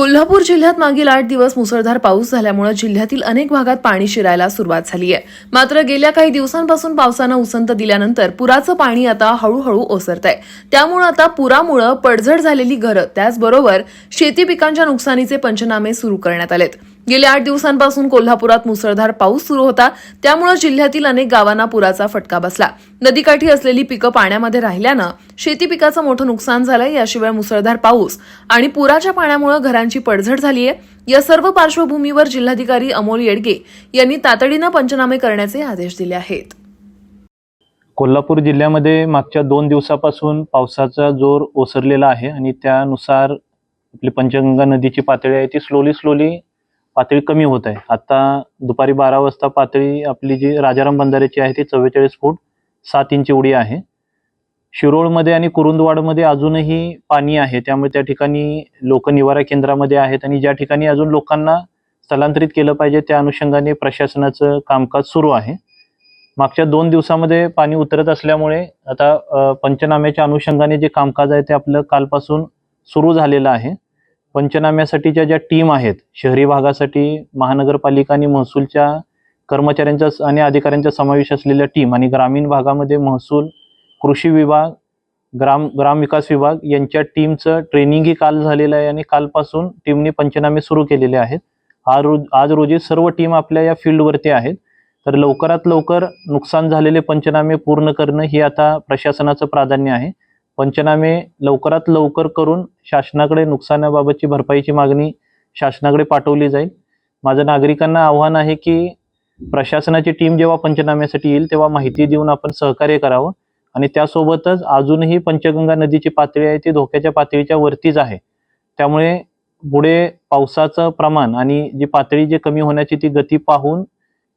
कोल्हापूर जिल्ह्यात मागील 8 दिवस मुसळधार पाऊस झाल्यामुळे जिल्ह्यातील अनेक भागात पाणी शिरायला सुरुवात झाली आहे। मात्र गेल्या काही दिवसांपासून पावसानं उसंत दिल्यानंतर पुराचं पाणी आता हळूहळू ओसरतंय। त्यामुळे आता पुरामुळे पडझड झालेली घरं त्याचबरोबर शेती पिकांच्या नुकसानीचे पंचनामे सुरू करण्यात आलेत। गेल्या 8 दिवसांपासून कोल्हापुरात मुसळधार पाऊस सुरू होता, त्यामुळे जिल्ह्यातील अनेक गावांना पुराचा फटका बसला। नदीकाठी असलेली पिकं पाण्यामध्ये राहिल्यानं शेती पिकाचं मोठं नुकसान झालंय। याशिवाय मुसळधार पाऊस आणि पुराच्या पाण्यामुळे घरांची पडझड झालीय। या सर्व पार्श्वभूमीवर जिल्हाधिकारी अमोल येडगे यांनी तातडीनं पंचनामे करण्याचे आदेश दिले आहेत। कोल्हापूर जिल्ह्यामध्ये मागच्या 2 दिवसापासून पावसाचा जोर ओसरलेला आहे आणि त्यानुसार आपली पंचगंगा नदीची पातळी आहे ती स्लोली पातळी कमी होत आहे। आता दुपारी 12 वाजता पातळी आपली जी राजाराम बंधाऱ्याची आहे ती 44 फूट 7 इंच एवढी आहे। शिरोळमध्ये आणि कुरुंदवाडमध्ये अजूनही पाणी आहे, त्यामुळे त्या ठिकाणी लोक निवारा केंद्रामध्ये आहेत आणि ज्या ठिकाणी अजून लोकांना स्थलांतरित केलं पाहिजे त्या अनुषंगाने प्रशासनाचं कामकाज सुरू आहे। मागच्या 2 दिवसामध्ये पाणी उतरत असल्यामुळे आता पंचनाम्याच्या अनुषंगाने जे कामकाज आहे ते आपलं कालपासून सुरू झालेलं आहे। पंचनाम्यासाठीच्या ज्या टीम आहेत, शहरी भागासाठी महानगरपालिका आणि महसूलच्या कर्मचाऱ्यांचा आणि अधिकाऱ्यांचा समावेश असलेल्या टीम आणि ग्रामीण भागामध्ये महसूल, कृषी विभाग, ग्राम विकास विभाग यांच्या टीमचं ट्रेनिंगही काल झालेलं आहे आणि कालपासून टीमने पंचनामे सुरू केलेले आहेत। आज रोजी सर्व टीम आपल्या या फील्डवरती आहेत। तर लवकरात लवकर नुकसान झालेले पंचनामे पूर्ण करणं हे आता प्रशासनाचं प्राधान्य आहे। पंचनामे लवकरात लवकर करून शासनाकडे नुकसानाबाबतची भरपाईची मागणी शासनाकडे पाठवली जाईल। माझं नागरिकांना आव्हान आहे की प्रशासनाची टीम जेव्हा पंचनाम्यासाठी येईल तेव्हा माहिती देऊन आपण सहकार्य करावं आणि त्यासोबतच अजूनही पंचगंगा नदीची पातळी आहे ती धोक्याच्या पातळीच्या वरतीच आहे। त्यामुळे पुढे पावसाचं प्रमाण आणि जी पातळी जी कमी होण्याची ती गती पाहून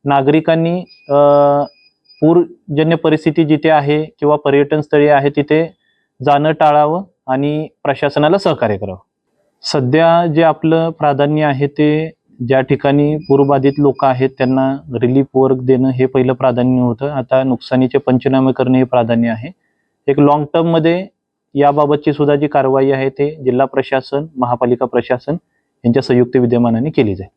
नागरिकांनी पूरजन्य परिस्थिती जिथे आहे किंवा पर्यटन स्थळी आहे तिथे जाणं टाळावं आणि प्रशासनाला सहकार्य करावं। सध्या जे आपलं प्राधान्य आहे ते ज्या ठिकाणी पूरबाधित लोक आहेत त्यांना रिलीफ वर्क देणं हे पहिलं प्राधान्य होतं। आता नुकसानीचे पंचनामे करणे हे प्राधान्य आहे। एक लॉंग टर्म मध्ये याबाबतची सुद्धा जी कारवाई आहे ते जिल्हा प्रशासन, महापालिका प्रशासन यांच्या संयुक्त विद्यमानाने केली जाईल।